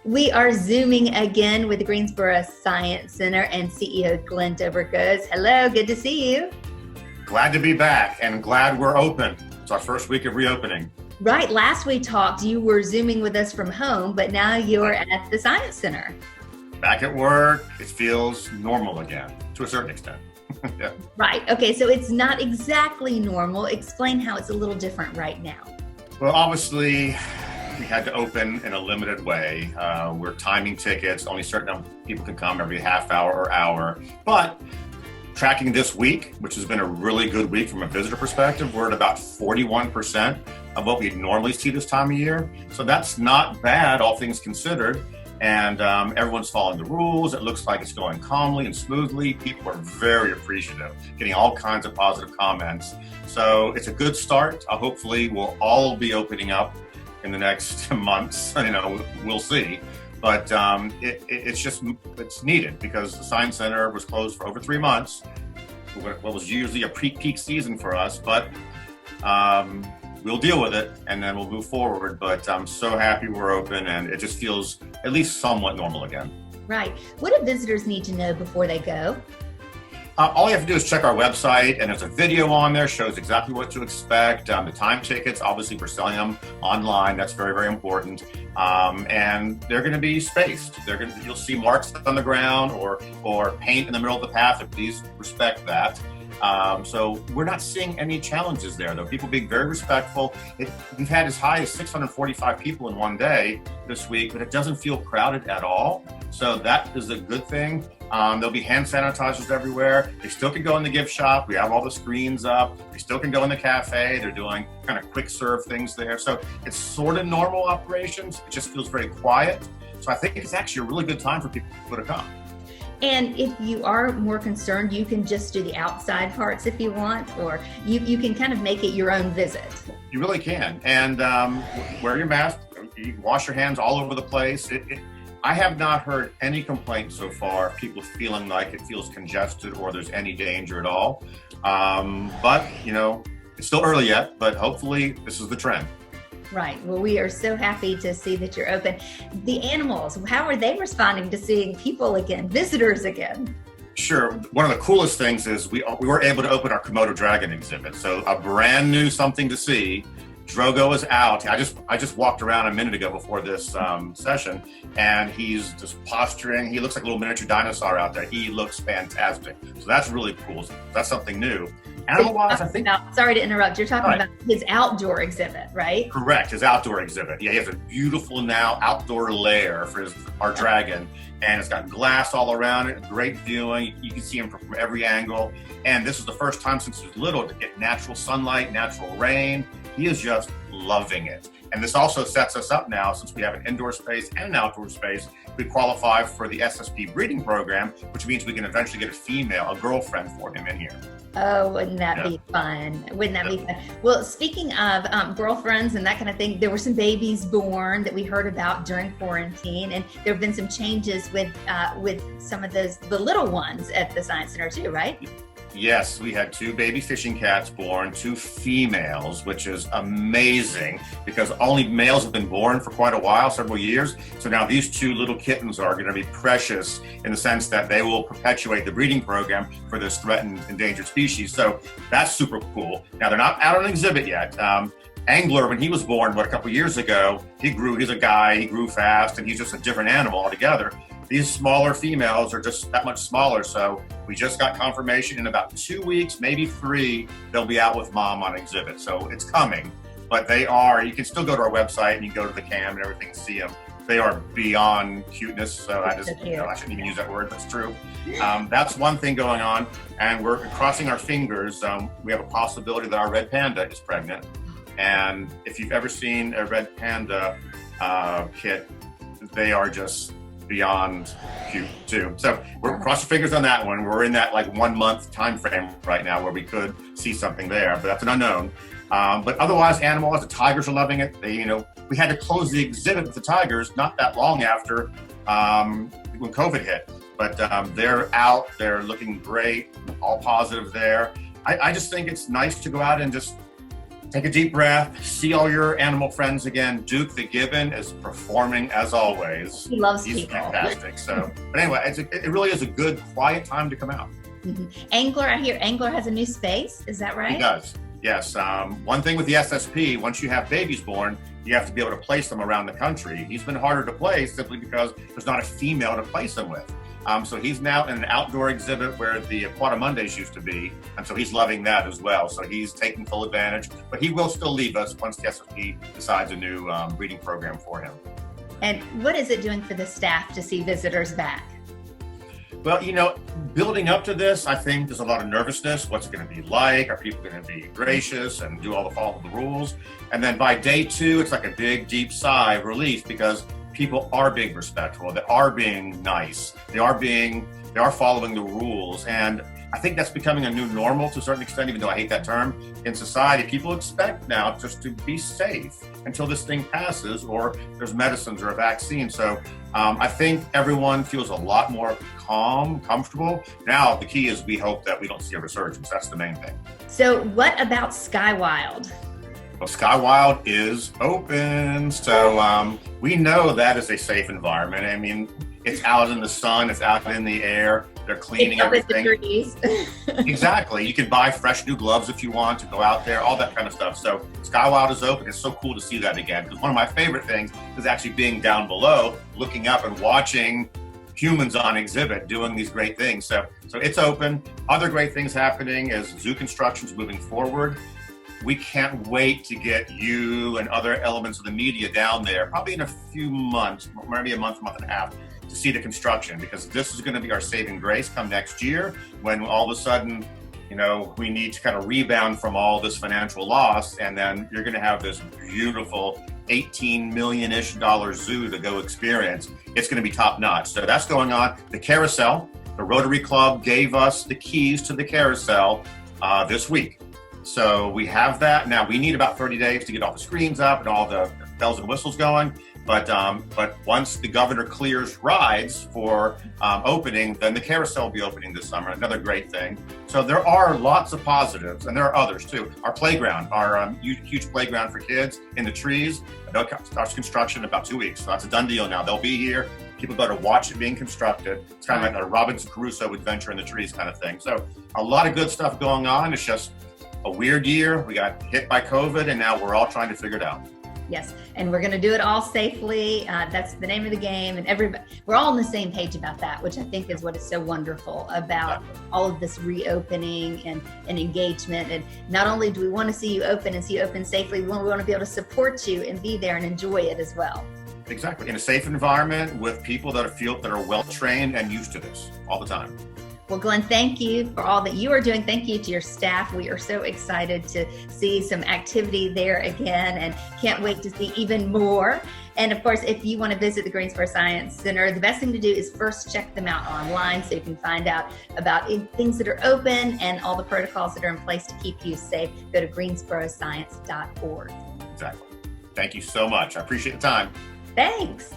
We are Zooming again with the Greensboro Science Center and CEO Glenn Dobergoes. Hello, good to see you. Glad to be back and glad we're open. It's our first week of reopening. Right, last we talked, you were Zooming with us from home, but now you're at the Science Center. Back at work, it feels normal again, to a certain extent. Yeah. Right, okay, so it's not exactly normal. Explain how it's a little different right now. Well, obviously, we had to open in a limited way. We're timing tickets, only certain number of people can come every half hour or hour. But tracking this week, which has been a really good week from a visitor perspective, we're at about 41% of what we normally see this time of year. So that's not bad, all things considered. And everyone's following the rules. It looks like it's going calmly and smoothly. People are very appreciative, getting all kinds of positive comments. So it's a good start. Hopefully we'll all be opening up in the next months. We'll see. But it's needed because the Science Center was closed for over 3 months. What was usually a peak season for us, but we'll deal with it and then we'll move forward. But I'm so happy we're open and it just feels at least somewhat normal again. Right. What do visitors need to know before they go? All you have to do is check our website, and there's a video on there, shows exactly what to expect. The time tickets, obviously we're selling them online. That's very, very important. And they're going to be spaced. You'll see marks on the ground or paint in the middle of the path, so please respect that. So we're not seeing any challenges there, though. People being very respectful. We've had as high as 645 people in one day this week, but it doesn't feel crowded at all. So that is a good thing. There'll be hand sanitizers everywhere. They still can go in the gift shop. We have all the screens up. They still can go in the cafe. They're doing kind of quick serve things there. So it's sort of normal operations. It just feels very quiet. So I think it's actually a really good time for people to come. And if you are more concerned, you can just do the outside parts if you want, or you can kind of make it your own visit. You really can. And wear your mask. You can wash your hands all over the place. I have not heard any complaints so far of people feeling like it feels congested or there's any danger at all. But, it's still early yet, but hopefully this is the trend. Right. Well, we are so happy to see that you're open. The animals, how are they responding to seeing people again, visitors again? Sure. One of the coolest things is we were able to open our Komodo Dragon exhibit. So a brand new something to see. Drogo is out. I just walked around a minute ago before this session, and he's just posturing. He looks like a little miniature dinosaur out there. He looks fantastic. So that's really cool. So that's something new. Animal-wise, I think... Sorry to interrupt. You're talking about his outdoor exhibit, right? Correct. His outdoor exhibit. Yeah, he has a beautiful now outdoor lair for our dragon, and it's got glass all around it, great viewing. You can see him from every angle. And this is the first time since he was little to get natural sunlight, natural rain. He is just loving it. And this also sets us up now, since we have an indoor space and an outdoor space, we qualify for the SSP breeding program, which means we can eventually get a girlfriend for him in here. Oh, wouldn't that be fun? Wouldn't that be fun? Well, speaking of girlfriends and that kind of thing, there were some babies born that we heard about during quarantine, and there have been some changes with some of the little ones at the Science Center too, right? Yes, we had 2 baby fishing cats born, 2 females, which is amazing because only males have been born for quite a while, several years. So now these 2 little kittens are going to be precious in the sense that they will perpetuate the breeding program for this threatened endangered species. So that's super cool. Now they're not out on exhibit yet. Angler, when he was born, a couple years ago, he's a guy, he grew fast, and he's just a different animal altogether. These smaller females are just that much smaller, so we just got confirmation in about 2 weeks, maybe 3, they'll be out with mom on exhibit. So it's coming, but you can still go to our website and you can go to the cam and everything and see them. They are beyond cuteness, so I shouldn't even use that word, that's true. That's one thing going on, and we're crossing our fingers. We have a possibility that our red panda is pregnant, and if you've ever seen a red panda kit, they are just beyond cute too. So we're crossing fingers on that one. We're in that 1 month time frame right now where we could see something there, but that's an unknown. But otherwise, animals, the tigers are loving it. We had to close the exhibit with the tigers not that long after when COVID hit, but they're out, they're looking great, all positive there. I just think it's nice to go out and just take a deep breath, see all your animal friends again. Duke the Gibbon is performing as always. He loves He's people. fantastic. So, but anyway, it really is a good, quiet time to come out. Angler, I hear Angler has a new space. Is that right? He does. Yes. One thing with the SSP, once you have babies born, you have to be able to place them around the country. He's been harder to place simply because there's not a female to place them with. So he's now in an outdoor exhibit where the Aquatimundays used to be, and so he's loving that as well. So he's taking full advantage, but he will still leave us once the SSP decides a new breeding program for him. And what is it doing for the staff to see visitors back? Well, building up to this, I think there's a lot of nervousness. What's it going to be like? Are people going to be gracious and follow the rules? And then by day 2, it's like a big, deep sigh of relief because people are being respectful. They are being nice. They are following the rules. And I think that's becoming a new normal to a certain extent, even though I hate that term. In society, people expect now just to be safe until this thing passes or there's medicines or a vaccine. So I think everyone feels a lot more calm, comfortable. Now, the key is we hope that we don't see a resurgence. That's the main thing. So what about Skywild? Well, Skywild is open. So we know that is a safe environment. I mean, it's out in the sun, it's out in the air. They're cleaning everything. The trees. Exactly. You can buy fresh new gloves if you want to go out there, all that kind of stuff. So Skywild is open. It's so cool to see that again. Because one of my favorite things is actually being down below, looking up and watching humans on exhibit doing these great things. So it's open. Other great things happening as zoo construction's moving forward. We can't wait to get you and other elements of the media down there, probably in a few months, maybe a month and a half, to see the construction, because this is going to be our saving grace come next year when all of a sudden, we need to kind of rebound from all this financial loss. And then you're going to have this beautiful $18 million-ish zoo to go experience. It's going to be top notch. So that's going on. The carousel, the Rotary Club gave us the keys to the carousel this week. So we have that. Now we need about 30 days to get all the screens up and all the bells and whistles going. But once the governor clears rides for opening, then the carousel will be opening this summer. Another great thing. So there are lots of positives, and there are others too. Our playground, our huge playground for kids in the trees, they'll start construction in about 2 weeks. So that's a done deal now. They'll be here. People got to watch it being constructed. It's kind of like a Robinson Crusoe adventure in the trees kind of thing. So a lot of good stuff going on. It's just a weird year. We got hit by COVID, and now we're all trying to figure it out. Yes, and we're going to do it all safely. That's the name of the game, and we're all on the same page about that, which I think is what is so wonderful about all of this reopening and engagement. And not only do we want to see you open and see you open safely, we want to be able to support you and be there and enjoy it as well. Exactly, in a safe environment with people that are well trained and used to this all the time. Well, Glenn, thank you for all that you are doing. Thank you to your staff. We are so excited to see some activity there again and can't wait to see even more. And of course, if you want to visit the Greensboro Science Center, the best thing to do is first check them out online so you can find out about things that are open and all the protocols that are in place to keep you safe. Go to greensboroscience.org. Exactly. Thank you so much. I appreciate the time. Thanks.